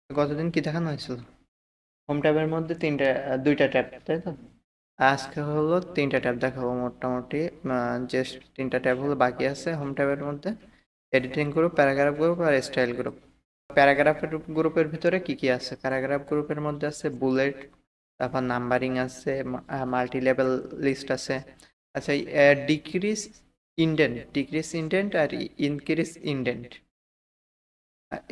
গতদিন কি দেখানো হয়েছিল? হোম ট্যাবের মধ্যে দুইটা ট্যাব, তাই তো? আজকে হলো তিনটা ট্যাব দেখাবো মোটামুটি। যে তিনটা ট্যাব হলো বাকি আছে হোম ট্যাবের মধ্যে: এডিটিং গ্রুপ, প্যারাগ্রাফ গ্রুপ আর স্টাইল গ্রুপ। প্যারাগ্রাফের গ্রুপের ভিতরে কি কি আছে? প্যারাগ্রাফ গ্রুপের মধ্যে আছে বুলেট, তারপর নাম্বারিং আছে, মাল্টি লেভেল লিস্ট আছে। আচ্ছা, ডিক্রিজ ইন্ডেন্ট আর ইনক্রিজ ইন্ডেন্ট,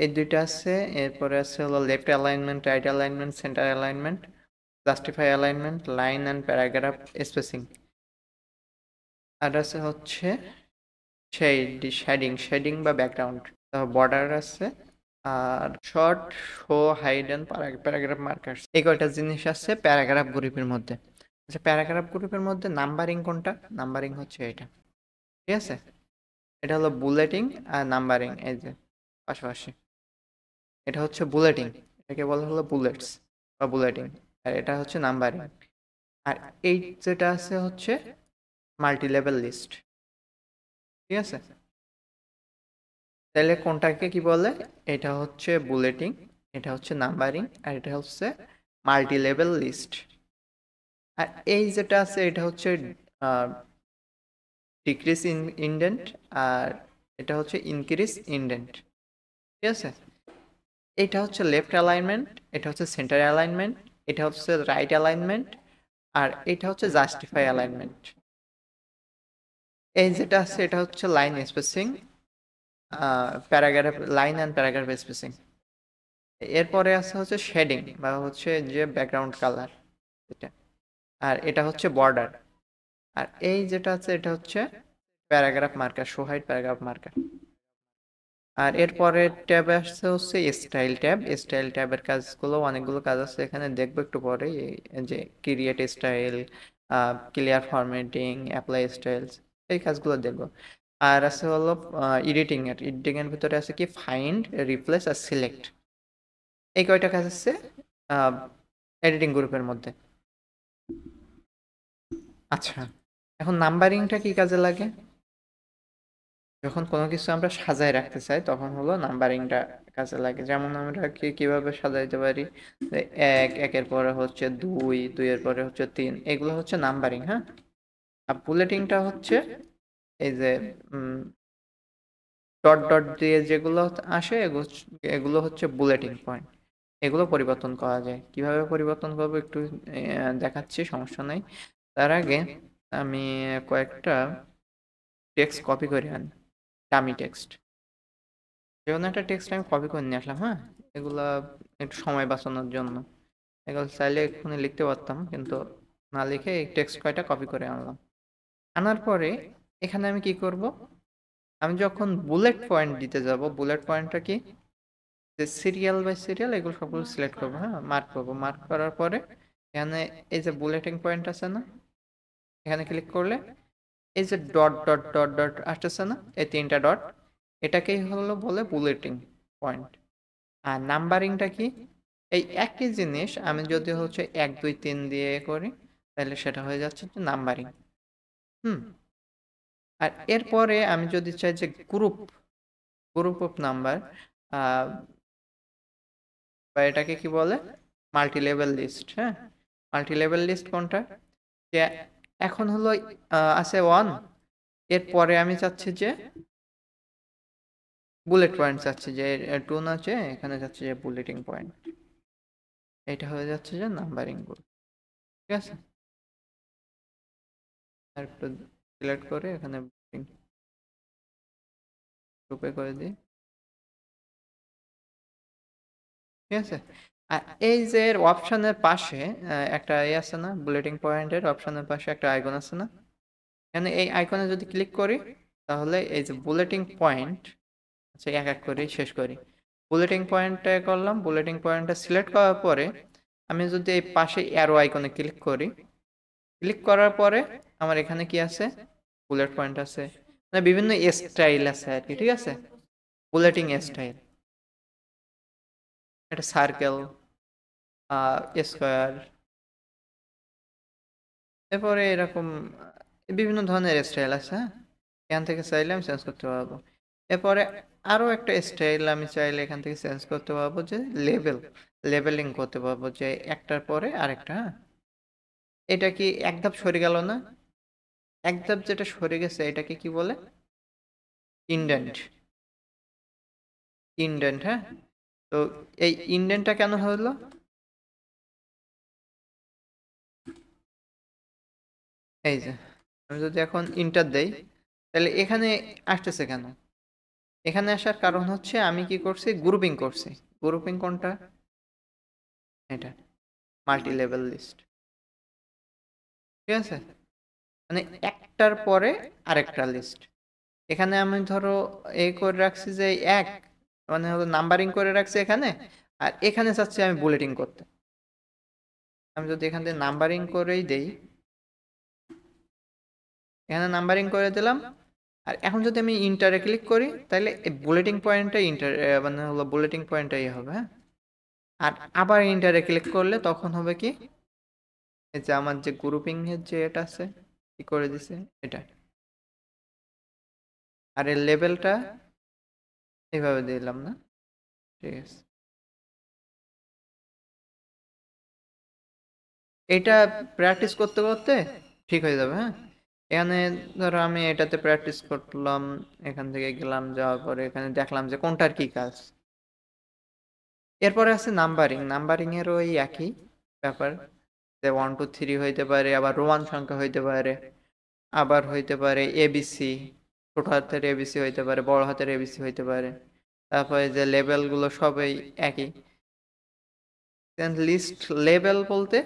এই দুইটা আছে। এরপরে আছে হলো left alignment, right alignment, centre alignment, justify alignment, line and paragraph spacing. আর আছে হচ্ছে শেডিং বা ব্যাকগ্রাউন্ড। বর্ডার আছে, আর sort, show, hide and paragraph markers. এই কয়টা জিনিস আছে প্যারাগ্রাফ গ্রুপের মধ্যে। আচ্ছা, প্যারাগ্রাফ গ্রুপের মধ্যে নাম্বারিং কোনটা? নাম্বারিং হচ্ছে এটা, ঠিক আছে? এটা হলো বুলেটিং আর নাম্বারিং, এই যে পাশাপাশি। এটা হচ্ছে বুলেটিং, এটাকে বলা হলো বুলেটস বা বুলেটিং। আর এটা হচ্ছে নাম্বারিং। আর এই যেটা আছে হচ্ছে মাল্টি লেভেল লিস্ট, ঠিক আছে? তাহলে কোনটাকে কি বলে? এটা হচ্ছে বুলেটিং, এটা হচ্ছে নাম্বারিং, আর এটা হচ্ছে মাল্টি লেভেল লিস্ট। আর এই যেটা আছে এটা হচ্ছে ডিক্রিজ ইন্ডেন্ট, আর এটা হচ্ছে ইনক্রিজ ইন্ডেন্ট, ঠিক আছে? এটা হচ্ছে লেফট অ্যালাইনমেন্ট, এটা হচ্ছে সেন্টার অ্যালাইনমেন্ট, এটা হচ্ছে রাইট অ্যালাইনমেন্ট, আর এটা হচ্ছে জাস্টিফাই অ্যালাইনমেন্ট। এই যেটা আছে এটা হচ্ছে line spacing, paragraph line and paragraph spacing. এরপরে আছে হচ্ছে শেডিং বা হচ্ছে যে ব্যাকগ্রাউন্ড কালার, এটা। আর এটা হচ্ছে বর্ডার। আর এই যেটা আছে এটা হচ্ছে paragraph marker, show hide paragraph marker. আর এরপরে ট্যাবে আসছে হচ্ছে স্টাইল ট্যাব। স্টাইল ট্যাবের কাজগুলো অনেকগুলো কাজ আছে, এখানে দেখবো একটু পরে। এই যে create style, clear formatting, apply styles, এই কাজগুলো দেখবো। আর আছে হলো এডিটিং এর ভিতরে আছে কি ফাইন্ড, রিপ্লেস আর সিলেক্ট। এই কয়টা কাজ আছে এডিটিং গ্রুপের মধ্যে। আচ্ছা, এখন নাম্বারিংটা কি কাজে লাগে? যখন কোনো কিছু আমরা সাজায় রাখতে চাই তখন হলো নাম্বারিংটা কাজে লাগে। যেমন আমরা কিভাবে সাজাইতে পারি, যে একের পরে হচ্ছে দুই, দুইয়ের পরে হচ্ছে তিন, এগুলো হচ্ছে নাম্বারিং, হ্যাঁ। আর বুলেটিংটা হচ্ছে এই যে ডট ডট দিয়ে যেগুলো আসে, এগুলো হচ্ছে বুলেটিং পয়েন্ট। এগুলো পরিবর্তন করা যায়। কিভাবে পরিবর্তন করবো একটু দেখাচ্ছি, সমস্যা নাই। তার আগে আমি কয়েকটা টেক্সট কপি করে আনি, ডামি টেক্সট। যেকোনো একটা টেক্সট আমি কপি করে নিয়ে আসলাম, হ্যাঁ। এগুলা একটু সময় বাঁচানোর জন্য। এগুলো চাইলে এক্ষুনি লিখতে পারতাম, কিন্তু না লিখে এই টেক্সট কয়টা কপি করে আনলাম। আনার পরে এখানে আমি কি করব? আমি যখন বুলেট পয়েন্ট দিতে যাব, বুলেট পয়েন্টটা কি, যে সিরিয়াল বাই সিরিয়াল এগুলো সবগুলো সিলেক্ট করবো, হ্যাঁ, মার্ক করবো। মার্ক করার পরে এখানে এই যে বুলেটিং পয়েন্ট আছে না, এখানে ক্লিক করলে এই যে ডট ডট ডট ডট আসতেছে না, এই তিনটা ডট, এটাকেই হলো বলে বুলেটিং পয়েন্ট। আর নাম্বারিংটা কি? এই একই জিনিস আমি যদি হচ্ছে 1 2 3 দিয়ে করি, তাহলে সেটা হয়ে যাচ্ছে যে নাম্বারিং। হুম। আর এরপরে আমি যদি চাই যে গ্রুপ অফ নাম্বার, বা এটাকে কি বলে, মাল্টি লেভেল লিস্ট, হ্যাঁ। মাল্টি লেভেল লিস্ট কোনটা? যে এখন হলো আছে 1, এরপরে আমি চাচ্ছি যে বুলেট পয়েন্ট, চাচ্ছি যে 2 না, যে এখানে চাচ্ছি যে বুলেটিং পয়েন্ট। এটা হয়ে যাচ্ছে যে নাম্বারিং গ্রুপ, ঠিক আছে? আর একটু সিলেক্ট করে এখানে গ্রুপে করে দিই, ঠিক আছে? আর এই যে অপশনের পাশে একটা আছে না, বুলেটিং পয়েন্টের অপশনের পাশে একটা আইকন আছে না, এখানে এই আইকনে যদি ক্লিক করি, তাহলে এই যে বুলেটিং পয়েন্ট, আচ্ছা এক এক করে শেষ করি। বুলেটিং পয়েন্টটা করলাম, বুলেটিং পয়েন্টটা সিলেক্ট করার পরে আমি যদি এই পাশে অ্যারো আইকনে ক্লিক করি, ক্লিক করার পরে আমার এখানে কি আছে, বুলেট পয়েন্ট আছে, মানে বিভিন্ন স্টাইল আছে আর কি, ঠিক আছে? বুলেটিং স্টাইল, এটা সার্কেল, স্কোয়ার, এরপরে এরকম বিভিন্ন ধরনের স্টাইল আছে, হ্যাঁ। এখান থেকে চাইলে আমি চেঞ্জ করতে পারবো। এরপরে আরো একটা স্টাইল আমি চাইলে এখান থেকে চেঞ্জ করতে পারবো, যে লেবেলিং করতে পারবো, যে একটার পরে আরেকটা। হ্যাঁ, এটা কি এক ধাপ সরে গেল না? এক ধাপ যেটা সরে গেছে এটাকে কি বলে? ইন্ডেন্ট। ইন্ডেন্ট, হ্যাঁ। তো এই ইন্ডেন্টটা কেন হলো? এই যে আমি যদি এখন ইন্টার দেই, তাহলে এখানে আসতেছে কেন? এখানে আসার কারণ হচ্ছে আমি কি করছি, গ্রুপিং করছি। গ্রুপিং কোনটা? এটা মাল্টি লেভেল লিস্ট। ঠিক আছে, মানে একটার পরে আরেকটা লিস্ট। এখানে আমি ধরো এই করে রাখছি যে এক, মানে হলো নাম্বারিং করে রাখছি এখানে, আর এখানে চাচ্ছি আমি বুলেটিং করতে। আমি যদি এখান থেকে নাম্বারিং করেই দেই, এখানে নাম্বারিং করে দিলাম, আর এখন যদি আমি ইন্টারে ক্লিক করি তাহলে এই বুলেটিং পয়েন্টটা মানে হলো বুলেটিং পয়েন্টটাই হবে, হ্যাঁ। আর আবার ইন্টারে ক্লিক করলে তখন হবে কি, এই যে আমার যে গ্রুপিং এর যে এটা আছে, কি করে দিছে এটা, আর এর লেভেলটা এইভাবে দিলাম না? ঠিক আছে, এটা প্র্যাকটিস করতে করতে ঠিক হয়ে যাবে, হ্যাঁ। এখানে ধরো আমি এটাতে প্র্যাকটিস করলাম, এখান থেকে গেলাম, যাওয়ার পরে এখানে দেখলাম যে কোনটার কি কাজ। এরপরে আছে নাম্বারিং। নাম্বারিং এর ওই একই ব্যাপার, যে 1 2 3 হইতে পারে, আবার রোমান সংখ্যা হইতে পারে, আবার হইতে পারে এবিসি, ছোট হাতের এবিসি হইতে পারে, বড় হাতের এবিসি হইতে পারে। তারপরে যে লেভেল গুলো সবই একই। লিস্ট লেভেল বলতে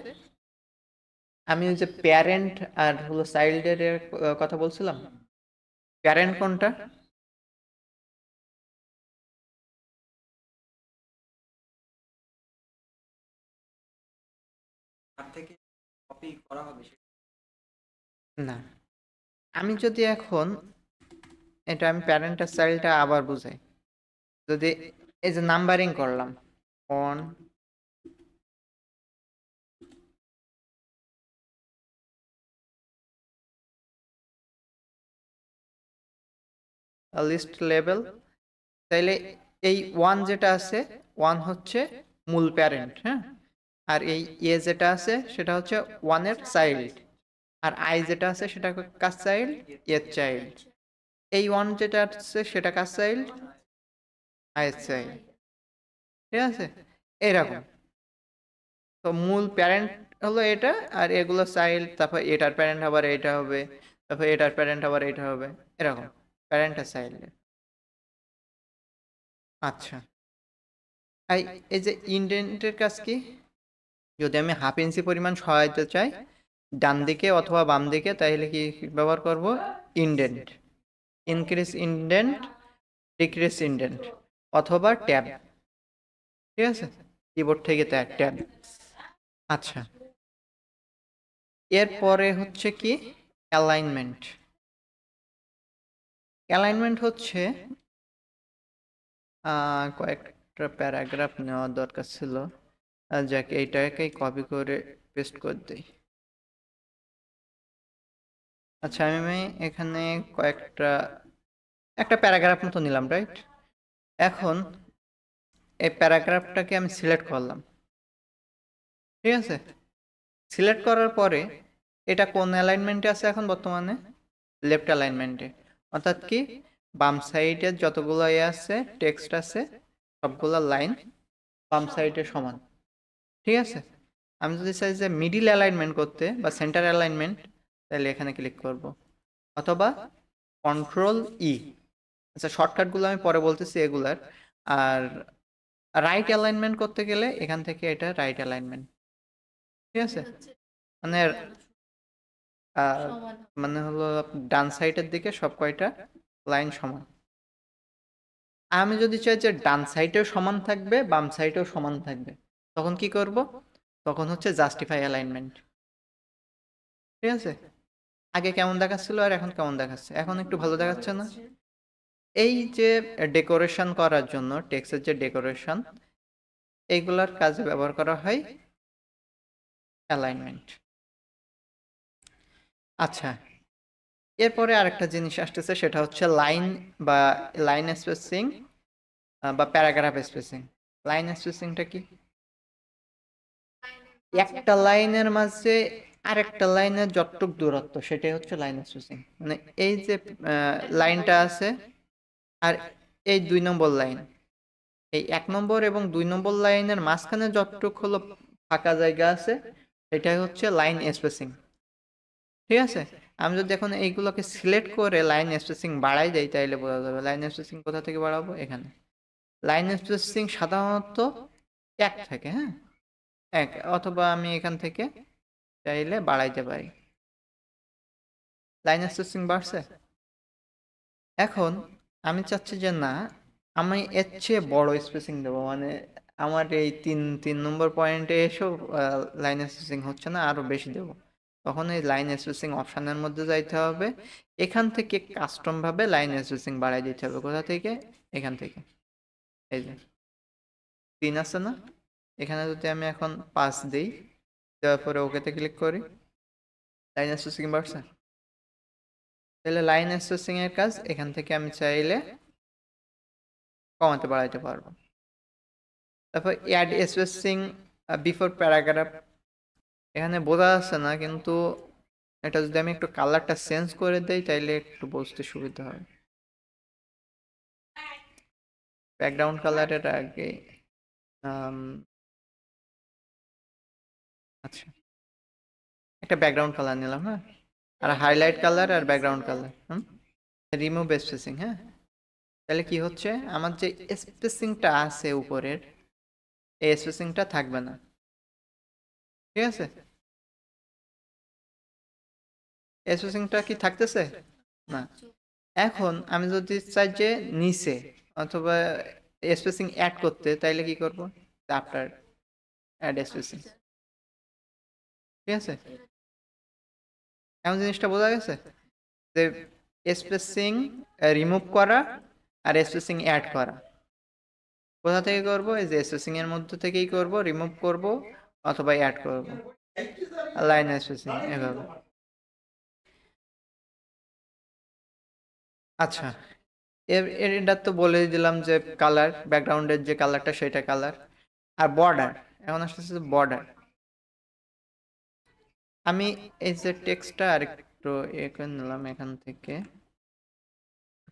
আমি ওই যে প্যারেন্ট আর হলো চাইল্ডের কথা বলছিলাম। প্যারেন্ট কোনটা? না, আমি যদি এখন এটা আমি প্যারেন্ট আর চাইল্ডটা আবার বুঝাই, যদি এই যে নাম্বারিং করলাম, অন লিস্ট লেভেল, তাইলে এই ওয়ান যেটা আছে, ওয়ান হচ্ছে মূল প্যারেন্ট, হ্যাঁ। আর এই এ যেটা আছে সেটা হচ্ছে ওয়ানের চাইল্ড, আর আই যেটা আছে সেটা কার চাইল্ড? এর চাইল্ড। এই ওয়ান যেটা আছে সেটা কার চাইল্ড? আই এর চাইল্ড। ঠিক আছে, এইরকম। তো মূল প্যারেন্ট হলো এটা, আর এগুলো চাইল্ড, তারপর এটার প্যারেন্ট আবার এটা হবে, তারপর এটার প্যারেন্ট আবার এটা হবে, এরকম প্যারেন্ট আর চাইল্ড। আচ্ছা, এই এই যে ইন্ডেন্টের কাজ কি? যদি আমি হাফ ইঞ্চি পরিমাণ সরাইতে চাই ডান দিকে অথবা বাম দিকে, তাহলে কি ব্যবহার করব? Indent. Increase indent, decrease indent, অথবা ট্যাব। ঠিক আছে, কিবোর্ড থেকে ট্যাব। আচ্ছা, এরপরে হচ্ছে কি, অ্যালাইনমেন্ট। অ্যালাইনমেন্ট হচ্ছে কয়েকটা প্যারাগ্রাফ নেওয়ার দরকার ছিল, যাকে এইটাকেই কপি করে পেস্ট করে দিই। আচ্ছা, আমি এখানে কয়েকটা, একটা প্যারাগ্রাফ মতো নিলাম, রাইট? এখন এই প্যারাগ্রাফটাকে আমি সিলেক্ট করলাম। ঠিক আছে, সিলেক্ট করার পরে এটা কোন অ্যালাইনমেন্টে আছে এখন বর্তমানে? লেফট অ্যালাইনমেন্টে। অর্থাৎ কি, বাম সাইডে যতগুলো আছে টেক্সট আছে সবগুলো লাইন বাম সাইডে সমান। ঠিক আছে, আমি যদি চাই যে মিডিল অ্যালাইনমেন্ট করতে বা সেন্টার অ্যালাইনমেন্ট, তাহলে এখানে ক্লিক করব, অথবা কন্ট্রোল ই। আচ্ছা, শর্টকাটগুলো আমি পরে বলতেছি এগুলার। আর রাইট অ্যালাইনমেন্ট করতে গেলে এখান থেকে এটা রাইট অ্যালাইনমেন্ট। ঠিক আছে, মানে আহ, মানে হলো ডান সাইডের দিকে সব কয়টা লাইন সমান। আমি যদি চাই যে ডান সাইডেও সমান থাকবে বাম সাইডেও সমান থাকবে, তখন কি করব? তখন হচ্ছে জাস্টিফাই অ্যালাইনমেন্ট। ঠিক আছে, আগে কেমন দেখাচ্ছিল আর এখন কেমন দেখাচ্ছে? এখন একটু ভালো দেখাচ্ছে না? এই যে ডেকোরেশন করার জন্য, টেক্সটের যে ডেকোরেশন, এইগুলার কাজে ব্যবহার করা হয় অ্যালাইনমেন্ট। আচ্ছা, এরপরে আরেকটা জিনিস আসতেছে, সেটা হচ্ছে লাইন বা লাইন স্পেসিং বা প্যারাগ্রাফ স্পেসিং। লাইন স্পেসিংটা কি? একটা লাইনের মাঝে আরেকটা লাইনের যতটুক দূরত্ব সেটাই হচ্ছে লাইন স্পেসিং। মানে এই যে লাইনটা আছে আর এই 2 নম্বর লাইন, এই 1 নম্বর এবং 2 নম্বর লাইনের মাঝখানে যতটুক হলো ফাঁকা জায়গা আছে এটাই হচ্ছে লাইন স্পেসিং। ঠিক আছে, আমি যদি এখন এইগুলোকে সিলেক্ট করে লাইন স্পেসিং বাড়াই দেই তাইলে বোঝা যাবে। লাইন স্পেসিং কোথা থেকে বাড়াবো? এখানে। লাইন স্পেসিং সাধারণত 1 থাকে, হ্যাঁ, 1, অথবা আমি এখান থেকে চাইলে বাড়াইতে পারি। লাইন স্পেসিং বাড়ছে। এখন আমি চাচ্ছি যে না, আমি এর চেয়ে বড় স্পেসিং দেবো, মানে আমার এই তিন নম্বর পয়েন্টে এসেও লাইন স্পেসিং হচ্ছে না, আরো বেশি দেবো। তখন এই লাইন স্পেসিং অপশনের মধ্যে যাইতে হবে, এখান থেকে কাস্টম ভাবে লাইন স্পেসিং বাড়াই দিতে হবে। কোথা থেকে? এখান থেকে। এই যে 3 আছে না, এখানে যদি আমি এখন 5 দিই, দেওয়ার পরে ওকেতে ক্লিক করি, লাইন স্পেসিং বাড়ছে। তাহলে লাইন স্পেসিং এর কাজ এখান থেকে আমি চাইলে কমাতে বাড়াইতে পারবো। তারপর অ্যাড স্পেসিং বিফোর প্যারাগ্রাফ, এখানে বোঝা যাচ্ছে না, কিন্তু এটা যদি আমি একটু কালারটা চেঞ্জ করে দেই তাইলে একটু বুঝতে সুবিধা হয়। ব্যাকগ্রাউন্ড কালারের আগে আম, আচ্ছা, একটা ব্যাকগ্রাউন্ড কালার নিলাম, হ্যাঁ, আর হাইলাইট কালার আর ব্যাকগ্রাউন্ড কালার। রিমুভ স্পেসিং, হ্যাঁ, তাহলে কি হচ্ছে, আমার যে স্পেসিংটা আছে উপরের, এই স্পেসিংটা থাকবে না। ঠিক আছে, স্পেসিংটা কি থাকতেছে না? এখন আমি যদি চাই যে নিচে অথবা স্পেসিং অ্যাড করতে, তাইলে কি করব? After add spacing. ঠিক আছে, এমন জিনিসটা বোঝা গেছে যে স্পেসিং রিমুভ করা আর স্পেসিং অ্যাড করা কোথা থেকে করব? এই যে স্পেসিং এর মধ্যে থেকেই করব, রিমুভ করব অথবা অ্যাড করব। লাইন স্পেসিং এভাবে। আচ্ছা, এটা তো বলে দিলাম যে কালার, ব্যাকগ্রাউন্ডের যে কালারটা সেটা কালার। আর বর্ডার, এখন আসতেছে বর্ডার। আমি এই যে টেক্সটটা আরেকটু করে নিলাম, এখান থেকে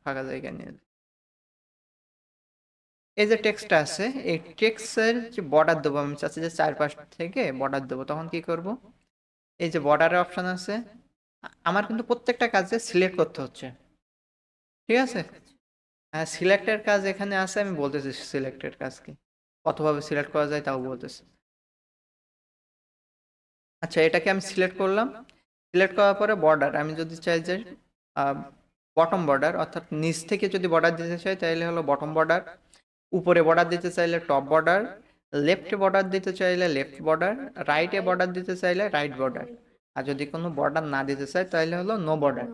ফাঁকা জায়গা নিয়ে। এই যে টেক্সটটা আছে, এই টেক্সটের যে বর্ডার দেবো, আমি চাচ্ছি যে চারপাশ থেকে বর্ডার দেবো, তখন কি করব? এই যে বর্ডারের অপশন আছে, আমার কিন্তু প্রত্যেকটা কাজে সিলেক্ট করতে হচ্ছে। ঠিক আছে, হ্যাঁ, সিলেক্টের কাজ এখানে আছে, আমি বলতেছি সিলেক্টের কাজ কি, কতভাবে সিলেক্ট করা যায় তাও বলতেছি। আচ্ছা, এটাকে আমি সিলেক্ট করলাম। সিলেক্ট করার পরে বর্ডার, আমি যদি চাই যে বটম বর্ডার, অর্থাৎ নিচ থেকে যদি বর্ডার দিতে চাই তাহলে হলো বটম বর্ডার, উপরে বর্ডার দিতে চাইলে টপ বর্ডার, লেফটে বর্ডার দিতে চাইলে লেফট বর্ডার, রাইটে বর্ডার দিতে চাইলে রাইট বর্ডার, আর যদি কোনো বর্ডার না দিতে চাই তাহলে হলো নো বর্ডার।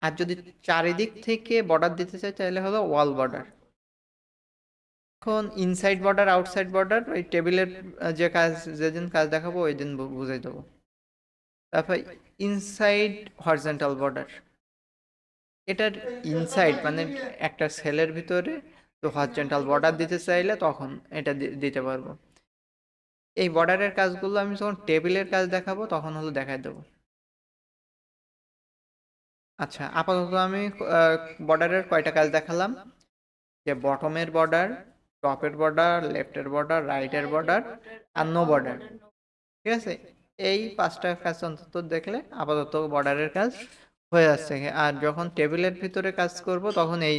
আর যদি চারিদিক থেকে বর্ডার দিতে চাই তাহলে হলো ওয়াল বর্ডার। এখন ইনসাইড বর্ডার আউটসাইড বর্ডার ওই টেবিলের যে কাজ, যেদিন কাজ দেখাবো ওই দিন বুঝাই দেবো। তারপর ইনসাইড হরিজন্টাল বর্ডার, এটার ইনসাইড মানে একটা সেলের ভিতরে তো হরিজন্টাল বর্ডার দিতে চাইলে তখন এটা দিতে পারবো। এই বর্ডারের কাজগুলো আমি যখন টেবিলের কাজ দেখাবো তখন হলো দেখাই দেবো। আচ্ছা, আপাতত আমি বর্ডারের কয়টা কাজ দেখালাম, যে বটমের বর্ডার, টপের বর্ডার, লেফটের বর্ডার, রাইটের বর্ডার আর নো বর্ডার। ঠিক আছে, এই 5টা কাজ অন্তত দেখলে আপাতত বর্ডারের কাজ হয়ে যাচ্ছে। আর যখন টেবিলের ভিতরে কাজ করব তখন এই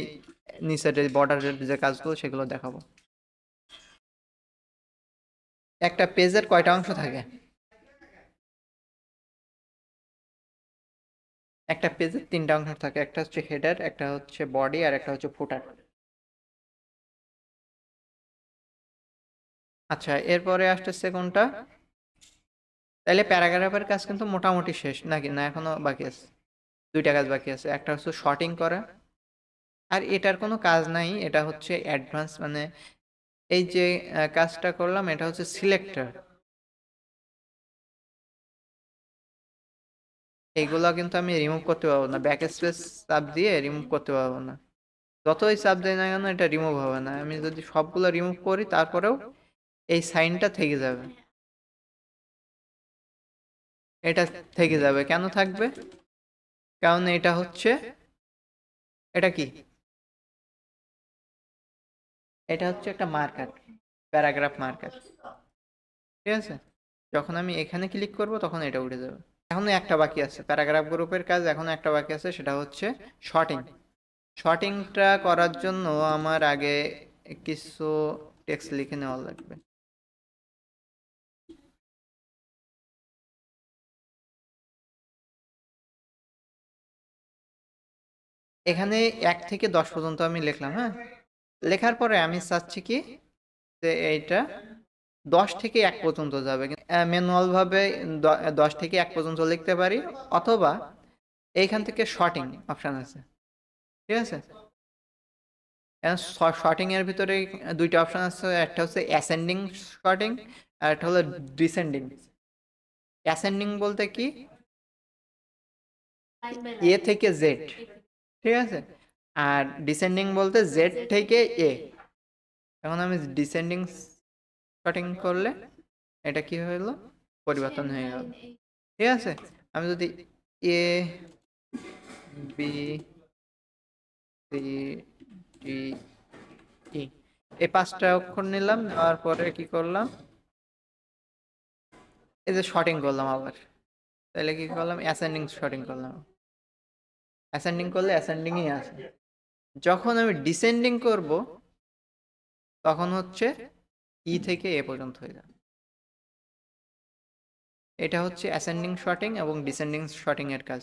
নিচের বর্ডারের যে কাজগুলো সেগুলো দেখাবো। একটা পেজের কয়টা অংশ থাকে? একটা পেজের 3টা অংশ থাকে, একটা হচ্ছে হেডার, একটা হচ্ছে বডি আর একটা হচ্ছে ফুটার। আচ্ছা, এরপরে আসতেছে কোনটা? তাইলে প্যারাগ্রাফের কাজ কিন্তু মোটামুটি শেষ নাকি, না এখনো বাকি আছে? 2টা কাজ বাকি আছে, একটা হচ্ছে শর্টিং করা, আর এটার কোনো কাজ নাই, এটা হচ্ছে অ্যাডভান্স, মানে এই যে কাজটা করলাম এটা হচ্ছে সিলেক্টর। এইগুলা কিন্তু আমি রিমুভ করতে পারবো না, ব্যাক স্পেস চাপ দিয়ে রিমুভ করতে পারবো না। যতই চাপ দেয় না কেন এটা রিমুভ হবে না। আমি যদি সবগুলো রিমুভ করি তারপরেও এই সাইনটা থেকে যাবে, এটা থেকে যাবে। কেন থাকবে? কারণ এটা হচ্ছে, এটা কি, এটা হচ্ছে একটা মার্কার, প্যারাগ্রাফ মার্কার। ঠিক আছে, যখন আমি এখানে ক্লিক করব তখন এটা উঠে যাবে। এখনো একটা বাকি আছে, প্যারাগ্রাফ গ্রুপের কাজ এখনো একটা বাকি আছে, সেটা হচ্ছে শর্টিং। শর্টিংটা করার জন্য আমার আগে কিছু টেক্সট লিখে নেওয়া লাগবে। এখানে 1 থেকে 10 পর্যন্ত আমি লিখলাম, হ্যাঁ। লেখার পরে আমি চাচ্ছি কি, যে এইটা 10 থেকে 1 পর্যন্ত যাবে। ম্যানুয়াল ভাবে 10 থেকে 1 পর্যন্ত লিখতে পারি, অথবা এইখান থেকে শর্টিং অপশন আছে। ঠিক আছে, শর্টিং এর ভিতরে দুইটা অপশন আছে, একটা হচ্ছে অ্যাসেন্ডিং শর্টিং, আর একটা হলো ডিসেন্ডিং। অ্যাসেন্ডিং বলতে কি, এ থেকে জেড। ঠিক আছে, আর ডিসেন্ডিং বলতে জেড থেকে এ। এখন আমি ডিসেন্ডিং শর্টিং করলে এটা কি হলো, পরিবর্তন হয়ে গেল। ঠিক আছে, আমি যদি A B C D E এই 5টা অক্ষর নিলাম, নেওয়ার পরে কি করলাম, এই যে শর্টিং করলাম আবার। তাহলে কি করলাম, অ্যাসেন্ডিং শর্টিং করলাম। অ্যাসেন্ডিং করলে অ্যাসেন্ডিংই আছে। যখন আমি ডিসেন্ডিং করব তখন হচ্ছে ই থেকে এ পর্যন্ত হয়ে যাবে। এটা হচ্ছে অ্যাসেন্ডিং শর্টিং এবং ডিসেন্ডিং শর্টিং এর কাজ।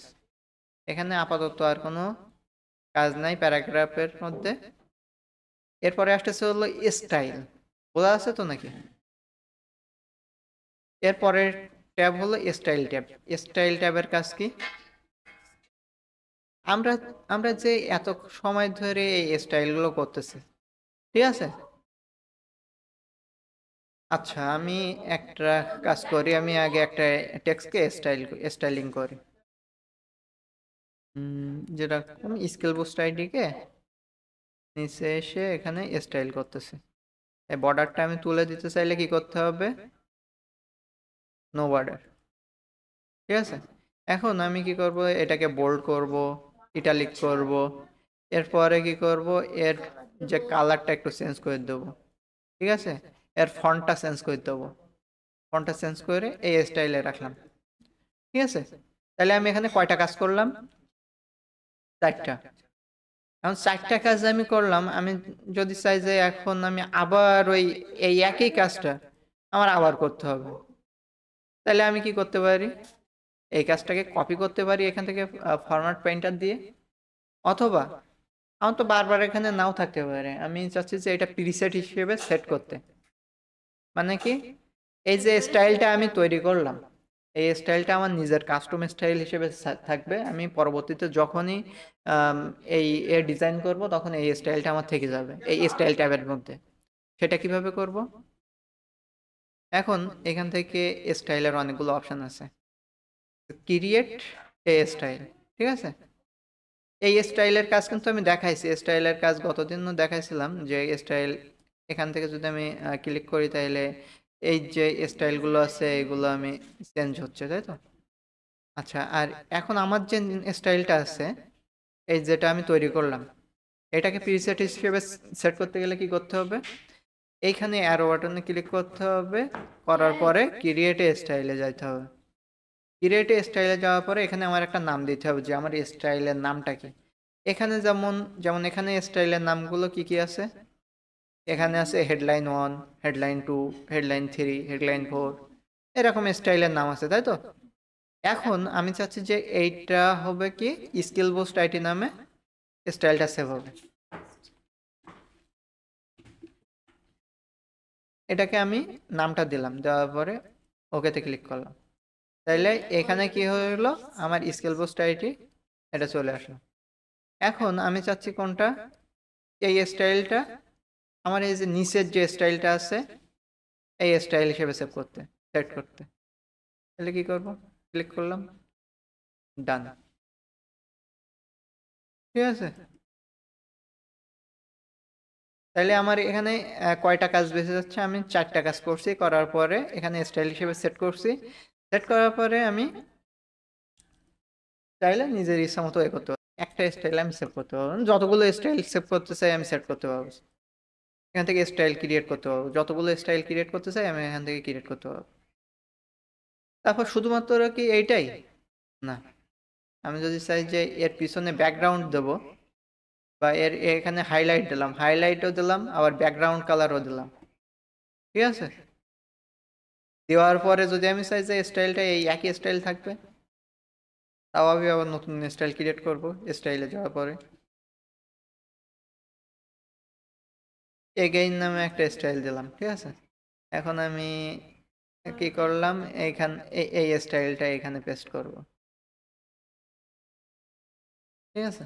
এখানে আপাতত আর কোনো কাজ নাই প্যারাগ্রাফের মধ্যে। এরপরে আসতেছে হলো স্টাইল। বোঝা আছে তো নাকি? এরপরের ট্যাব হলো স্টাইল ট্যাব। স্টাইল ট্যাবের কাজ কি, আমরা আমরা যে এত সময় ধরে এই স্টাইলগুলো করতেছি, ঠিক আছে। আচ্ছা, আমি একটা কাজ করি, আমি আগে একটা টেক্সটকে স্টাইলিং করি। যেটা আমি স্কেল বুস্ট আইডিকে নিচে এসে এখানে স্টাইল করতেছি। এই বর্ডারটা আমি তুলে দিতে চাইলে কি করতে হবে, নো বর্ডার। ঠিক আছে, এখন আমি কি করব, এটাকে বোল্ড করব, ইটালিক করব। এরপরে কি করব, এর যে কালারটা একটু চেঞ্জ করে দেবো। ঠিক আছে, এর ফন্টটা চেঞ্জ করে দেবো। ফন্টটা চেঞ্জ করে এই স্টাইলে রাখলাম। ঠিক আছে, তাহলে আমি এখানে কয়টা কাজ করলাম, 4টা। এখন 4টা কাজ আমি করলাম। আমি যদি চাই যে এখন আমি আবার ওই এই একই কাজটা আমার আবার করতে হবে, তাহলে আমি কি করতে পারি, এই কাজটাকে কপি করতে পারি এখান থেকে ফরম্যাট পয়েন্টার দিয়ে, অথবা আমার তো বারবার এখানে নাও থাকতে পারে, আমি চাচ্ছি যে এটা প্রিসেট হিসেবে সেট করতে। মানে কি, এই যে স্টাইলটা আমি তৈরি করলাম, এই স্টাইলটা আমার নিজের কাস্টম স্টাইল হিসেবে থাকবে। আমি পরবর্তীতে যখনই আম, এই এর ডিজাইন করব তখন এই স্টাইলটা আমার থেকে যাবে এই স্টাইল ট্যাবের মধ্যে। সেটা কিভাবে করব, এখন এখান থেকে স্টাইলের অনেকগুলো অপশন আছে, ক্রিয়েট এ স্টাইল। ঠিক আছে, এই স্টাইলের কাজ কিন্তু আমি দেখাইছি, স্টাইলের কাজ গতদিনও দেখাইছিলাম, যে স্টাইল এখান থেকে যদি আমি ক্লিক করি তাহলে এই যে স্টাইলগুলো আছে এগুলো আমি চেঞ্জ হচ্ছে, তাই তো। আচ্ছা, আর এখন আমার যে স্টাইলটা আছে, এই যেটা আমি তৈরি করলাম, এটাকে প্রিসেট হিসেবে সেট করতে গেলে কি করতে হবে, এইখানে অ্যারো বাটনে ক্লিক করতে হবে, করার পরে ক্রিয়েট স্টাইলে যাইতে হবে। ক্রিয়েট স্টাইলে যাওয়ার পরে এখানে আমার একটা নাম দিতে হবে, যে আমার স্টাইলের নামটা কি। এখানে যেমন যেমন এখানে স্টাইলের নামগুলো কি কি আছে, এখানে আছে হেডলাইন 1, হেডলাইন 2, হেডলাইন 3, হেডলাইন 4, এরকম স্টাইলের নাম আছে, তাই তো। এখন আমি চাচ্ছি যে এইটা হবে কি, স্কিল বুস্ট আইটি নামে স্টাইলটা সেভ হবে। এটাকে আমি নামটা দিলাম, দেওয়ার পরে ওকেতে ক্লিক করলাম। তাইলে এখানে কি হলো, আমার স্কিল বুস্ট আইটি এটা চলে আসলো। এখন আমি চাচ্ছি কোনটা, এই স্টাইলটা আমার এই যে নিচের যে স্টাইলটা আছে এই স্টাইল হিসেবে সেট করতে। তাহলে কি করব, ক্লিক করলাম, ডান। ঠিক আছে, তাইলে আমার এখানে কয়টা কাজ বেঁচে যাচ্ছে? আমি 4টা কাজ করছি, করার পরে এখানে স্টাইল হিসেবে সেট করছি। সেট করার পরে আমি চাইলে নিজের ইচ্ছা মতো এ করতে পারবো। একটা স্টাইল আমি সেভ করতে পারবো, যতগুলো স্টাইল সেভ করতে চাই আমি সেট করতে পারবো। এখান থেকে স্টাইল ক্রিয়েট করতে পারবো, যতগুলো স্টাইল ক্রিয়েট করতে চাই আমি এখান থেকে ক্রিয়েট করতে পারবো। তারপর শুধুমাত্র কি এইটাই না, আমি যদি চাই যে এর পিছনে ব্যাকগ্রাউন্ড দেবো, বা এখানে হাইলাইট দিলাম, হাইলাইটও দিলাম, আবার ব্যাকগ্রাউন্ড কালারও দিলাম, ঠিক আছে? দেওয়ার পরে যদি আমি চাই যে স্টাইলটা এই একই স্টাইল থাকবে, তাও আমি আবার নতুন স্টাইল ক্রিয়েট করব। স্টাইলে যাওয়ার পরে এগেইন নামে একটা স্টাইল দিলাম, ঠিক আছে? এখন আমি কি করলাম, এইখান এই স্টাইলটা এখানে পেস্ট করব, ঠিক আছে?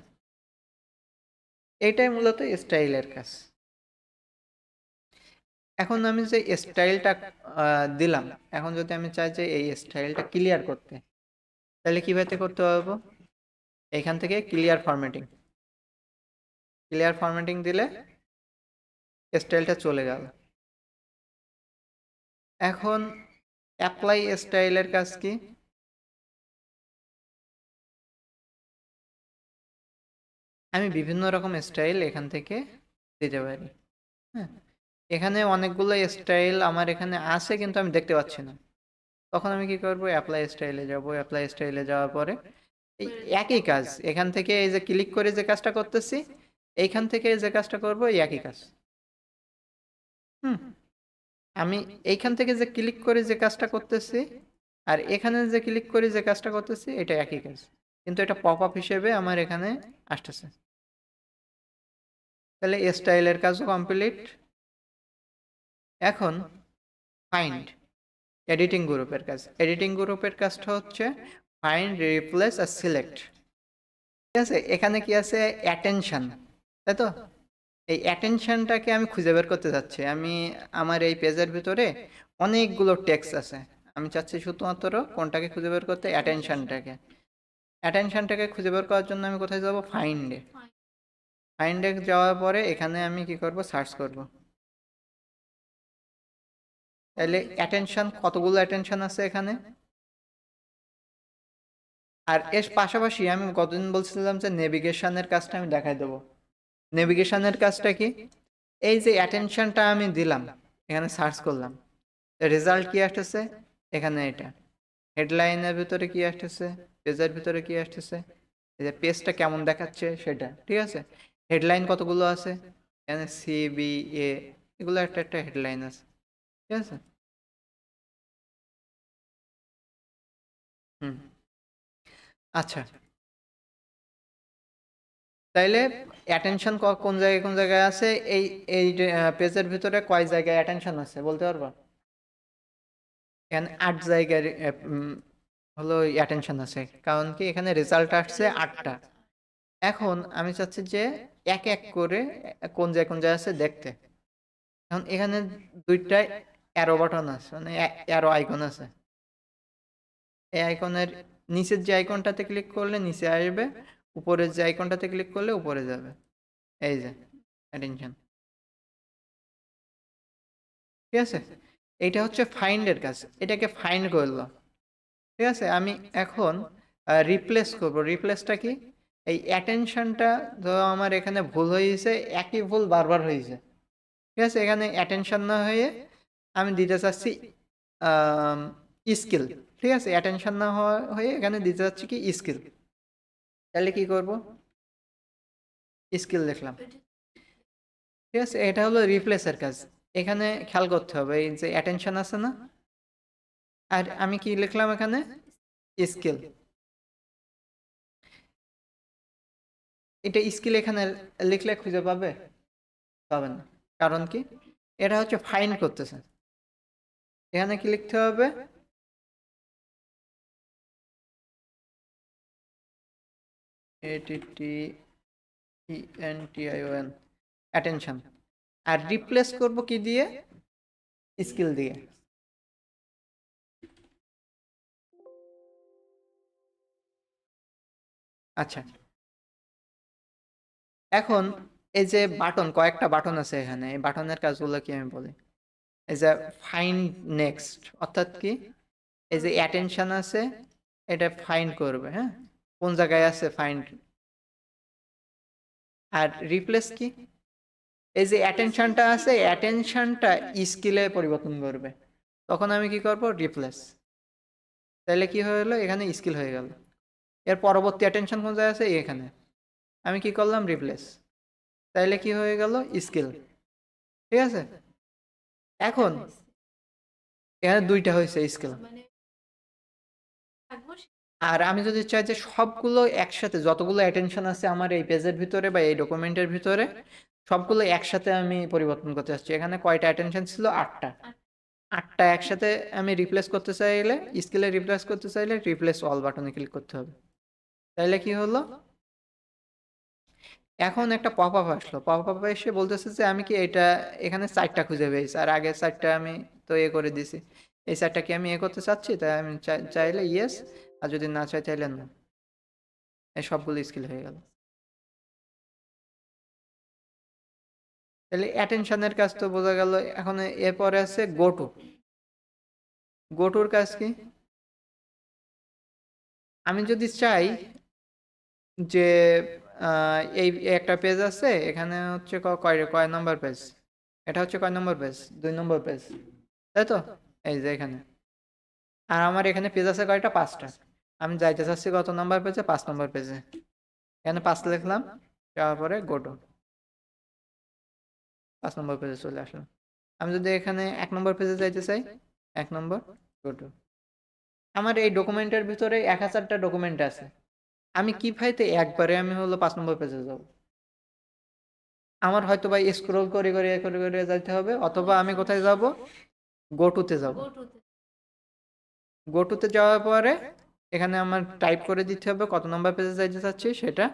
এইটাই মূলত স্টাইলের কাজ। এখন আমি যে স্টাইলটা দিলাম, এখন যদি আমি চাই যে এই স্টাইলটা ক্লিয়ার করতে, তাহলে কিভাবে করতে পারবো? এখান থেকে ক্লিয়ার ফরম্যাটিং, ক্লিয়ার ফরম্যাটিং দিলে স্টাইলটা চলে গেল। এখন অ্যাপ্লাই স্টাইলের কাজ কি? আমি বিভিন্ন রকম স্টাইল এখান থেকে দিতে পারি। হ্যাঁ, এখানে অনেকগুলো স্টাইল আমার এখানে আছে কিন্তু আমি দেখতে পাচ্ছি না। তখন আমি কি করব, অ্যাপ্লাই স্টাইলে যাব। অ্যাপ্লাই স্টাইলে যাওয়ার পরে এই একই কাজ, এখান থেকে এই যে ক্লিক করে যে কাজটা করতেছি, এইখান থেকে যে কাজটা করব এই একই কাজ। হুম, আমি এইখান থেকে যে ক্লিক করে যে কাজটা করতেছি আর এখানে যে ক্লিক করে যে কাজটা করতেছি এটা একই কাজ, কিন্তু এটা পপ আপ হিসেবে আমার এখানে আসতেছে। তাহলে স্টাইলের কাজও কমপ্লিট। এখন ফাইন্ড, এডিটিং গ্রুপের কাজ। এডিটিং গ্রুপের কাজটা হচ্ছে ফাইন্ড, রিপ্লেস আর সিলেক্ট, ঠিক আছে? এখানে কি আছে, অ্যাটেনশন, তাই তো? এই অ্যাটেনশনটাকে আমি খুঁজে বের করতে চাচ্ছি। আমি আমার এই পেজের ভিতরে অনেকগুলো টেক্সট আছে, আমি চাচ্ছি শুধুমাত্র কোনটাকে খুঁজে বের করতে, অ্যাটেনশনটাকে। অ্যাটেনশনটাকে খুঁজে বের করার জন্য আমি কোথায় যাব, ফাইন্ডে। ফাইন্ডে যাওয়ার পরে এখানে আমি কি করব, সার্চ করব। তাহলে অ্যাটেনশন, কতগুলো অ্যাটেনশন আছে এখানে। আর এর পাশাপাশি আমি কতদিন বলছিলাম যে নেভিগেশনের কাজটা আমি দেখাই দেবো। নেভিগেশনের কাজটা কি, এই যে অ্যাটেনশনটা আমি দিলাম, এখানে সার্চ করলাম, রেজাল্ট কি আসতেছে, এখানে এটা হেডলাইনের ভিতরে কি আসতেছে, পেজের ভিতরে কি আসতেছে, এই যে পেজটা কেমন দেখাচ্ছে সেটা, ঠিক আছে? হেডলাইন কতগুলো আছে, এখানে সি বি এ, এগুলো একটা একটা হেডলাইন আছে, ঠিক আছে? হুম, আচ্ছা। তাইলে অ্যাটেনশন কোন জায়গায় কোন জায়গায় আছে, এই এই পেজের ভিতরে কয় জায়গায় অ্যাটেনশন আছে বলতে পারবা? এখানে 8 জায়গায় হলো অ্যাটেনশন আছে, কারণ কি এখানে রেজাল্ট আসছে 8টা। এখন আমি চাচ্ছি যে এক এক করে কোন জায়গায় কোন জায়গায় আছে দেখতে। এখন এখানে দুইটা অ্যারো বাটন আছে, মানে অ্যারো আইকন আছে। এই আইকনের নিচের যে আইকনটাতে ক্লিক করলে নিচে আসবে, উপরের যে আইকনটাতে ক্লিক করলে উপরে যাবে। এই যে অ্যাটেনশন, ঠিক আছে? এইটা হচ্ছে ফাইন্ডের কাজ, এটাকে ফাইন্ড করলো, ঠিক আছে? আমি এখন রিপ্লেস করব। রিপ্লেসটা কি, এই অ্যাটেনশনটা ধরো আমার এখানে ভুল হয়েছে, একই ভুল বারবার হয়েছে, ঠিক আছে? এখানে অ্যাটেনশন না হয়ে আমি দিতে চাচ্ছি স্কিল, ঠিক আছে? অ্যাটেনশন না হয়ে এখানে দিতে চাচ্ছি কি স্কিল। তাহলে কি করব, স্কিল লিখলাম, ঠিক আছে? এটা হলো রিপ্লেসের কাজ। এখানে খেয়াল করতে হবে এই যে অ্যাটেনশন আছে না, আর আমি কি লিখলাম এখানে, স্কিল। এটা স্কিল এখানে লিখলে খুঁজে পাবে, পাবে না। কারণ কি, এটা হচ্ছে ফাইন্ড করতেছে। এখানে কি লিখতে হবে, ATTENTION, অ্যাটেনশন। আর রিপ্লেস করব কি দিয়ে, স্কিল দিয়ে। আচ্ছা, এখন এই যে বাটন, কয়েকটা বাটন আছে এখানে, এই বাটনের কাজগুলো কি আমি বলি। এই যে ফাইন্ড নেক্সট, অর্থাৎ কি, এই যে অ্যাটেনশন আছে, এটা ফাইন্ড করবে, হ্যাঁ, কোন জায়গায় আছে ফাইন্ড। আর রিপ্লেস কি, এই যে অ্যাটেনশনটা আছে, অ্যাটেনশনটা স্কিলে পরিবর্তন করবে, তখন আমি কি করব, রিপ্লেস। তাহলে কি হলো, এখানে স্কিল হয়ে গেল। এর পরবর্তী অ্যাটেনশন কোন জায়গায় আছে, এখানে, আমি কি করলাম, রিপ্লেস, তাইলে কি হয়ে গেল, স্কিল। ঠিক আছে, এখন এখানে দুইটা হয়েছে স্কিল। আর আমি যদি চাই যে সবগুলো একসাথে, যতগুলো অ্যাটেনশন আছে আমার এই পেজের ভিতরে বা এই ডকুমেন্টের ভিতরে, সবগুলো একসাথে আমি পরিবর্তন করতে চাচ্ছি। এখানে কয়টা অ্যাটেনশন ছিল, 8টা। 8টা একসাথে আমি রিপ্লেস করতে চাইলে, স্কিলে রিপ্লেস করতে চাইলে রিপ্লেস অল বাটনে ক্লিক করতে হবে। তাইলে কি হলো, এখন একটা পপ আপ আসলো, পপ আপ এসে বলতেছে যে আমি কি এটা, এখানে 4টা খুঁজে পেয়েছি, আর আগে 4টা আমি তো করে দিছি, এই 4টা কি আমি করতে চাচ্ছি, তাই আমি চাইলে ইয়েস, আর যদি না চাই তাইলে না। এই সবগুলো স্কিল হয়ে গেল। তাহলে অ্যাটেনশনের কাজ তো বোঝা গেল। এখন এরপরে আছে গোটু। গোটুর কাজ কি, আমি যদি চাই যে এই একটা পেজ আছে, এখানে হচ্ছে কয় কয় নম্বর পেজ, এটা হচ্ছে কয় নম্বর পেজ, 2 নম্বর পেজ, তাই তো, এই যে এখানে। আর আমার এখানে পেজ আছে কয়টা, 5টা। আমি যাইতে চাচ্ছি কত নম্বর পেজে, 5 নম্বর পেজে। এখানে 5 লিখলাম, যাওয়ার পরে গোটু, 5 নম্বর পেজে চলে আসলাম। আমি যদি এখানে 1 নম্বর পেজে যাইতে চাই, 1 নম্বর, গোটু। আমার এই ডকুমেন্টের ভিতরে 1000টা ডকুমেন্ট আছে, আমি কি ফাইতে একবারে আমি হলো 5 নম্বর পেজে যাব। আমার হয়তো বা স্ক্রল করে করে করে করে যাইতে হবে, অথবা আমি কোথায় যাব, গোটুতে যাব। গোটুতে যাওয়ার পরে এখানে আমার টাইপ করে দিতে হবে কত নম্বর পেজে যাইতে চাচ্ছি সেটা।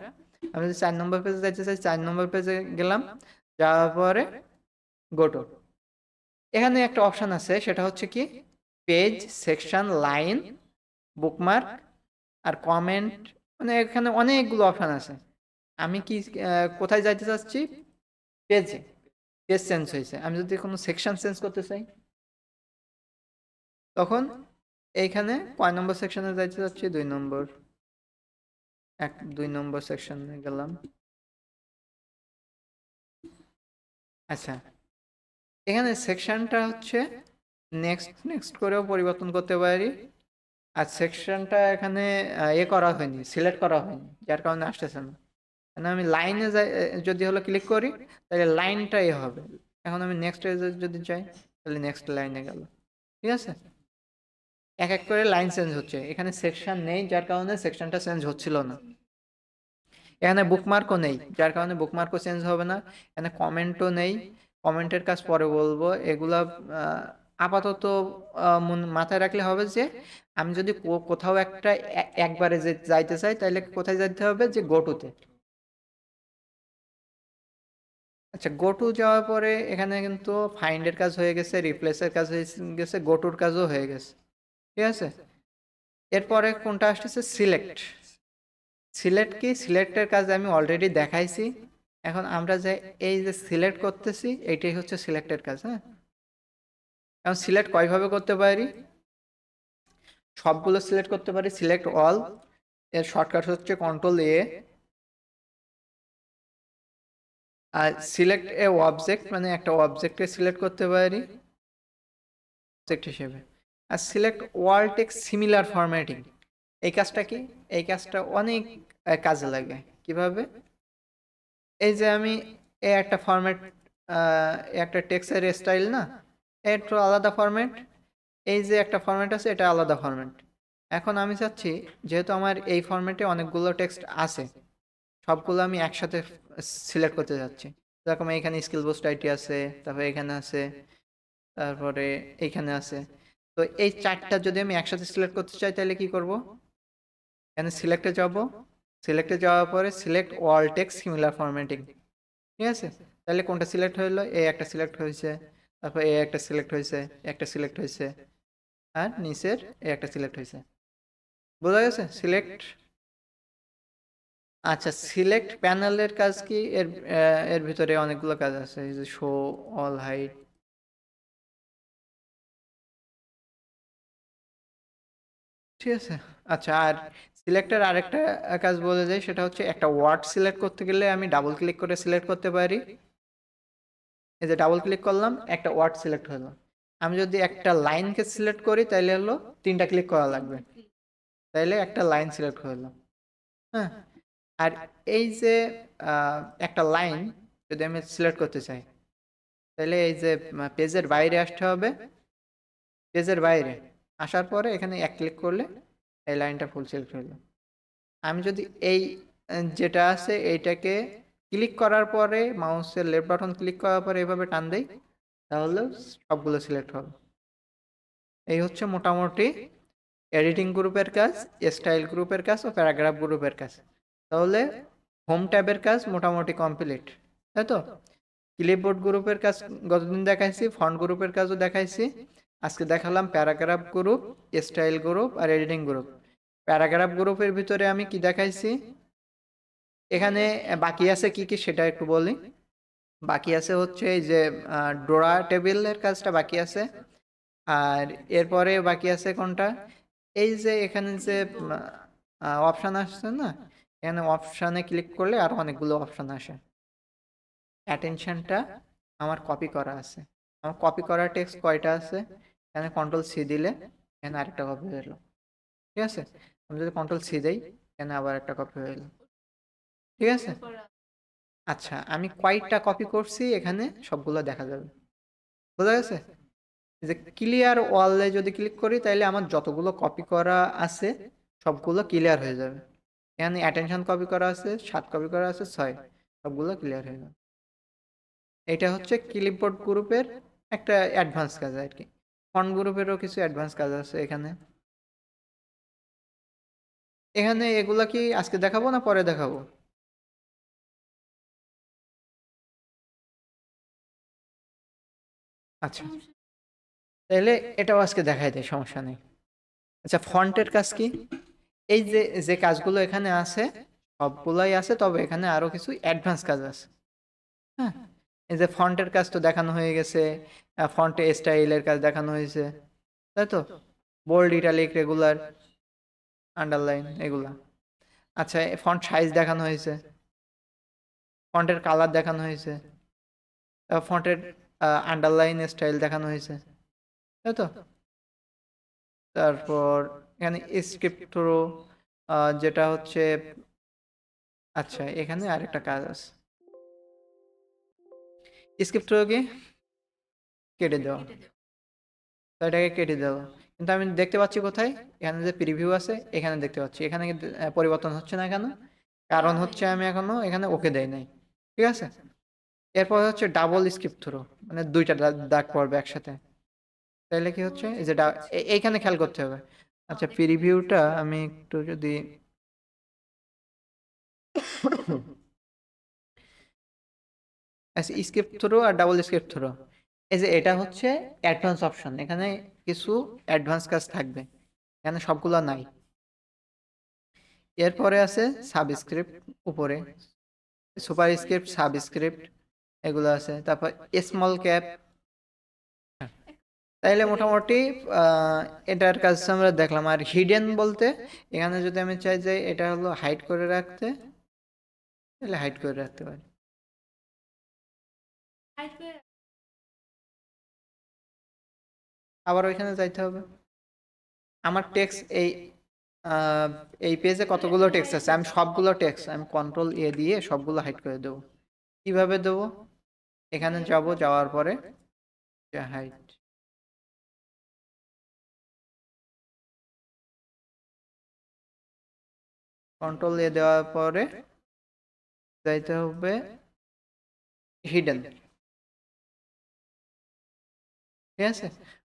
আমি যদি 4 নম্বর পেজে যাইতে চাই, 4 নম্বর পেজে গেলাম, যাওয়ার পরে গোটু। এখানে একটা অপশন আছে, সেটা হচ্ছে কি, পেজ, সেকশন, লাইন, বুকমার্ক আর কমেন্ট, মানে এখানে অনেকগুলো অপশন আছে। আমি কি কোথায় যাইতে চাচ্ছি, পেজে, পেজ চেঞ্জ হয়েছে। আমি যদি কোনো সেকশন চেঞ্জ করতে চাই, তখন এইখানে কয় নম্বর সেকশনে যাইতে চাচ্ছি, 2 নম্বর, 2 নম্বর সেকশনে গেলাম। আচ্ছা, এখানে সেকশনটা হচ্ছে নেক্সট নেক্সট করেও পরিবর্তন করতে পারি। আর সেকশনটা এখানে করা হয়নি, সিলেক্ট করা হয়নি, যার কারণে আসতেছে না। মানে আমি লাইনে যাই, যদি হলো ক্লিক করি, তাহলে লাইনটা হবে। এখন আমি নেক্সট যদি যাই, তাহলে নেক্সট লাইনে গেল। ঠিক আছে, এক এক করে লাইন চেঞ্জ হচ্ছে। এখানে সেকশন নেই, যার কারণে সেকশনটা চেঞ্জ হচ্ছিল না। এখানে বুকমার্কও নেই, যার কারণে বুকমার্কও চেঞ্জ হবে না। এখানে কমেন্টও নেই, কমেন্টের কাজ পরে বলবো। এগুলা আপাতত মাথায় রাখলে হবে যে আমি যদি কোথাও একটা একবারে যে যাইতে চাই, তাহলে কোথায় যাইতে হবে, যে গোটুতে। আচ্ছা, গোটু যাওয়ার পরে এখানে কিন্তু ফাইন্ডের কাজ হয়ে গেছে, রিপ্লেসের কাজ হয়ে গেছে, গোটুর কাজও হয়ে গেছে। ঠিক আছে, এরপরে কোনটা আসতেছে, সিলেক্ট। সিলেক্ট কি, সিলেক্টের কাজ আমি অলরেডি দেখাইছি। এখন আমরা যে এই যে সিলেক্ট করতেছি, এইটাই হচ্ছে সিলেক্টের কাজ। হ্যাঁ, এখন সিলেক্ট কয়ভাবে করতে পারি, সবগুলো সিলেক্ট করতে পারি, সিলেক্ট অল। এর শর্টকাট হচ্ছে কন্ট্রোল A। আর সিলেক্ট এ অবজেক্ট, মানে একটা অবজেক্টকে সিলেক্ট করতে পারি অবজেক্ট হিসেবে। আর select all text similar formatting, এই কাজটা কি, এই কাজটা অনেক কাজে লাগে। কিভাবে, এই যে আমি একটা ফরম্যাট, একটা টেক্সটের স্টাইল না, একটু আলাদা ফরম্যাট, এই যে একটা ফরম্যাট আছে, এটা আলাদা ফরম্যাট। এখন আমি চাচ্ছি, যেহেতু আমার এই ফরম্যাটে অনেকগুলো টেক্সট আছে, সবগুলো আমি একসাথে সিলেক্ট করতে যাচ্ছি। যেরকম এখানে স্কিল বুস্ট আইটি আছে, তারপরে এখানে আছে, তারপরে এইখানে আছে। তো এই 4টা যদি আমি একসাথে সিলেক্ট করতে চাই, তাহলে কি করব, এখানে সিলেক্টে যাব, সিলেক্টে যাওয়ার পরে select all text similar formatting. ঠিক আছে, তাহলে কোনটা সিলেক্ট হইলো, এই একটা সিলেক্ট হয়েছে, তারপর এই একটা সিলেক্ট হয়েছে, একটা সিলেক্ট হয়েছে, আর নিচের এই একটা সিলেক্ট হয়েছে। বোঝা গেছে, সিলেক্ট আচ্ছা, সিলেক্ট প্যানেলের কাজ কি? এর ভিতরে অনেকগুলো কাজ আছে, এই যে শো অল হাইড। ঠিক আছে। আচ্ছা, আর সিলেক্টের আরেকটা কাজ বলে যায়, সেটা হচ্ছে একটা ওয়ার্ড সিলেক্ট করতে গেলে আমি ডাবল ক্লিক করে সিলেক্ট করতে পারি। এই যে ডাবল ক্লিক করলাম, একটা ওয়ার্ড সিলেক্ট হলো। আমি যদি একটা লাইনকে সিলেক্ট করি তাইলে হলো তিনটা ক্লিক করা লাগবে, তাইলে একটা লাইন সিলেক্ট হলো। হ্যাঁ। আর এই যে একটা লাইন যদি আমি সিলেক্ট করতে চাই, তাহলে এই যে পেজের বাইরে আসতে হবে। পেজের বাইরে আসার পরে এখানে এক ক্লিক করলে এই লাইনটা ফুল সিলেক্ট হলো। আমি যদি এই যেটা আছে এইটাকে ক্লিক করার পরে মাউসের লেফট বাটন ক্লিক করার পরে এভাবে টান দেই, তাহলে সবগুলো সিলেক্ট হবে। এই হচ্ছে মোটামুটি এডিটিং গ্রুপের কাজ, স্টাইল গ্রুপের কাজ ও প্যারাগ্রাফ গ্রুপের কাজ। তাহলে হোম ট্যাবের কাজ মোটামুটি কমপ্লিট, তাই তো? ক্লিপবোর্ড গ্রুপের কাজ গতদিন দেখাইছি, ফন্ট গ্রুপের কাজও দেখাইছি। আজকে দেখালাম প্যারাগ্রাফ গ্রুপ, স্টাইল গ্রুপ আর এডিটিং গ্রুপ। প্যারাগ্রাফ গ্রুপের ভিতরে আমি কি দেখাইছি, এখানে বাকি আছে কি কি সেটা একটু বলি। বাকি আছে হচ্ছে এই যে ডোরা টেবিলের কাজটা বাকি আছে। আর এরপরে বাকি আছে কোনটা, এই যে এখানে যে অপশন আসছে না, এখানে অপশানে ক্লিক করলে আরো অনেকগুলো অপশন আসে। অ্যাটেনশনটা আমার কপি করা আছে, আমার কপি করা টেক্সট কয়টা আছে, এখানে কন্ট্রোল সি দিলে এখানে আরেকটা কপি হয়ে এলো। ঠিক আছে, আমি যদি কন্ট্রোল সি দেই এখানে আবার একটা কপি হয়ে এলো। ঠিক আছে। আচ্ছা, আমি কয়টা কপি করছি এখানে সবগুলো দেখা যাবে, বোঝা গেছে? যে ক্লিয়ার ওয়ালে যদি ক্লিক করি তাহলে আমার যতগুলো কপি করা আছে সবগুলো ক্লিয়ার হয়ে যাবে। এখানে অ্যাটেনশন কপি করা আছে 7, কপি করা আছে 6, সবগুলো ক্লিয়ার হয়ে যাবে। এটা হচ্ছে ক্লিপবোর্ড গ্রুপের একটা অ্যাডভান্স কাজ আর কি। ফন্ট গ্রুপেরও কিছু অ্যাডভান্স কাজ আছে এখানে। এখানে এগুলা কি আজকে দেখাবো না পরে দেখাবো? আচ্ছা, তাহলে এটাও আজকে দেখাই দেয়, সমস্যা নেই। আচ্ছা, ফন্টের কাজ কি? এই যে যে কাজগুলো এখানে আছে সবগুলাই আছে, তবে এখানে আরো কিছু অ্যাডভান্স কাজ আছে। হ্যাঁ, এই যে ফন্টের কাজ তো দেখানো হয়ে গেছে, ফন্টে স্টাইলের কাজ দেখানো হয়েছে, তাই তো? বোল্ড, ইটালিক, রেগুলার, আন্ডারলাইন এগুলা। আচ্ছা, ফন্ট সাইজ দেখানো হয়েছে, ফন্টের কালার দেখানো হয়েছে, ফন্টের আন্ডারলাইন স্টাইল দেখানো হয়েছে, তাই তো? তারপর এখানে স্ক্রিপ্ট থ্রো, যেটা হচ্ছে, আচ্ছা এখানে আরেকটা কাজ আছে, স্ক্রিপ্ট থ্রো কি কেটে দেওয়া, তো এটাকে কেটে দেওয়া। কিন্তু আমি দেখতে পাচ্ছি কোথায়, এখানে যে প্রিভিউ আছে এখানে দেখতে পাচ্ছি, এখানে কিন্তু পরিবর্তন হচ্ছে না কেন? কারণ হচ্ছে আমি এখনো এখানে ওকে দেই নাই। ঠিক আছে। এরপর হচ্ছে ডাবল স্ক্রিপ্ট থ্রো, মানে দুইটা দাগ পড়বে একসাথে। তাইলে কি হচ্ছে, এই যে এইখানে খেয়াল করতে হবে। আচ্ছা, প্রিভিউটা আমি একটু যদি আচ্ছা, স্ক্রিপ্ট থ্রো আর ডাবল স্ক্রিপ্ট থ্রো, এই যে এটা হচ্ছে অ্যাডভান্স অপশন, এখানে কিছু অ্যাডভান্স কাজ থাকবে, এখানে সবগুলো নাই। এরপরে আছে সাবস্ক্রিপ্ট, উপরে সুপার স্ক্রিপ্ট, সাবস্ক্রিপ্ট এগুলো আছে, তারপর স্মল ক্যাপ। তাইলে মোটামুটি আহ, এটার কাজ আমরা দেখলাম। আর হিডেন বলতে, এখানে যদি আমি চাই যে এটা হলো হাইড করে রাখতে, তাহলে হাইড করে রাখতে পারি। আবার ওইখানে যাইতে হবে। আমার টেক্সট আহ, এই পেজে কতগুলো টেক্সট আছে, আমি সবগুলো টেক্সট আমি কন্ট্রোল এ দিয়ে সবগুলো হাইড করে দেবো। কিভাবে দেবো? এখানে যাব, যাওয়ার পরে হাইড, কন্ট্রোল এ দেওয়ার পরে যাইতে হবে হিডেন। ঠিক আছে।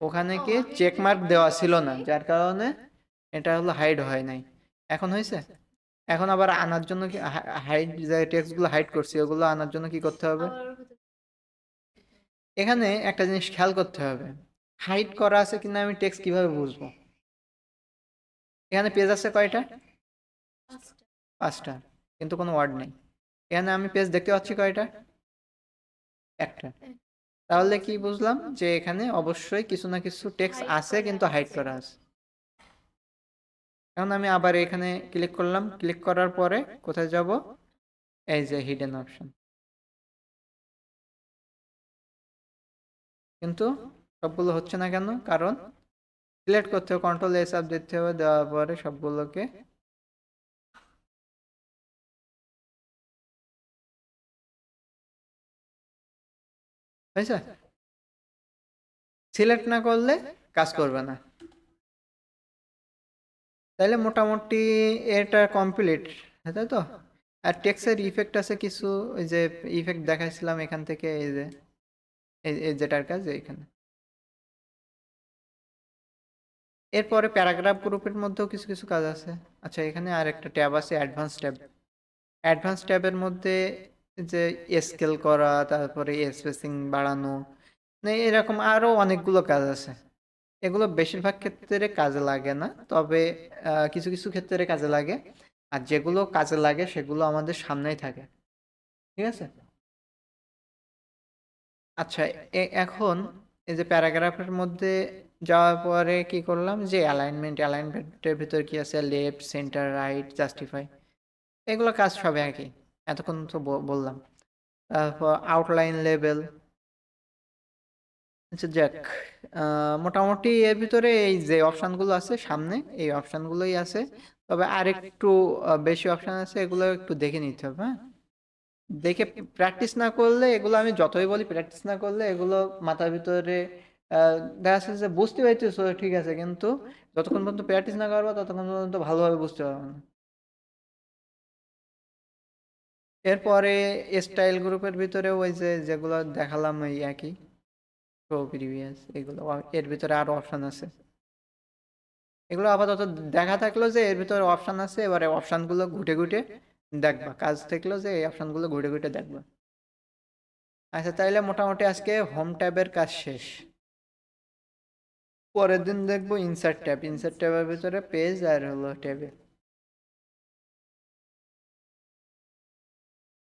ওখানে কি চেক মার্ক দেওয়া ছিল না, যার কারণে এটা হলো হাইড হয় নাই। এখন হয়েছে। এখন আবার আনার জন্য কি, হাইড যে টেক্সট গুলো হাইড করছি ওগুলো আনার জন্য কি করতে হবে? এখানে একটা জিনিস খেয়াল করতে হবে, হাইড করা আছে কিনা আমি টেক্সট কিভাবে বুঝবো? এখানে পেজ আছে কয়টা? 5টা। কিন্তু কোনো ওয়ার্ড নেই। এখানে আমি পেজ দেখতে পাচ্ছি কয়টা? একটা। তাহলে কি বুঝলাম যে এখানে অবশ্যই কিছু না কিছু টেক্সট আছে কিন্তু হাইড করা আছে। এখন আমি আবার এখানে ক্লিক করলাম, ক্লিক করার পরে কোথায় যাব? এই যে হিডেন অপশন। কিন্তু সবগুলো হচ্ছে না কেন? কারণ সিলেক্ট করতে হবে, কন্ট্রোল এস চাপ দিতে হবে, দেওয়ার পরে সবগুলোকে হয়েছে। সিলেক্ট না করলে কাজ করবে না। তাইলে মোটামুটি এটা কমপ্লিট, তাই তো। আর টেক্সের ইফেক্ট আছে কিছু, ওই যে ইফেক্ট দেখাইছিলাম এখান থেকে, এই যে এই যেটার কাজ এইখানে। এরপরে প্যারাগ্রাফ গ্রুপের মধ্যেও কিছু কিছু কাজ আছে। আচ্ছা, এখানে আর একটা ট্যাব আছে, অ্যাডভান্স ট্যাব। অ্যাডভান্স ট্যাবের মধ্যে যে স্কেল করা, তারপরে স্পেসিং বাড়ানো, মানে এরকম আরো অনেকগুলো কাজ আছে। এগুলো বেশিরভাগ ক্ষেত্রে কাজে লাগে না, তবে কিছু কিছু ক্ষেত্রে কাজে লাগে। আর যেগুলো কাজে লাগে সেগুলো আমাদের সামনেই থাকে। ঠিক আছে। আচ্ছা, এখন এই যে প্যারাগ্রাফের মধ্যে যাওয়ার পরে কি করলাম, যে অ্যালাইনমেন্টের ভিতর কি আছে, লেফট, সেন্টার, রাইট, জাস্টিফাই, এগুলো কাজ সব একই। এতক্ষণ তো বললাম। তারপর আউটলাইন লেভেল। আচ্ছা, যাক, মোটামুটি এর ভিতরে এই যে অপশনগুলো আছে সামনে, এই অপশনগুলোই আছে। তবে আরেকটু বেশি অপশন আছে, এগুলো একটু দেখে নিতে হবে, হ্যাঁ। দেখে প্র্যাকটিস না করলে, এগুলো আমি যতই বলি, প্র্যাকটিস না করলে এগুলো মাথার ভিতরে দেখা যাচ্ছে যে বুঝতে পারতেছো ঠিক আছে, কিন্তু যতক্ষণ পর্যন্ত প্র্যাকটিস না করবো ততক্ষণ পর্যন্ত ভালোভাবে বুঝতে পারবো না। এরপরে স্টাইল গ্রুপের ভিতরে ওই যে যেগুলো দেখালাম ওই একই, শো প্রিভিয়াস, এগুলো এর ভিতরে আরো অপশন আছে। এগুলো আপাতত দেখা থাকলো যে এর ভিতরে অপশন আছে, এবারে অপশনগুলো ঘুটে ঘুটে দেখবা, কাজ থাকলো যে এই অপশনগুলো ঘুটে ঘুটে দেখবা। আচ্ছা, তাইলে মোটামুটি আজকে হোম ট্যাবের কাজ শেষ। পরের দিন দেখবো ইনসার্ট ট্যাব। ইনসার্ট ট্যাবের ভিতরে পেজ আর হলো টেবিল।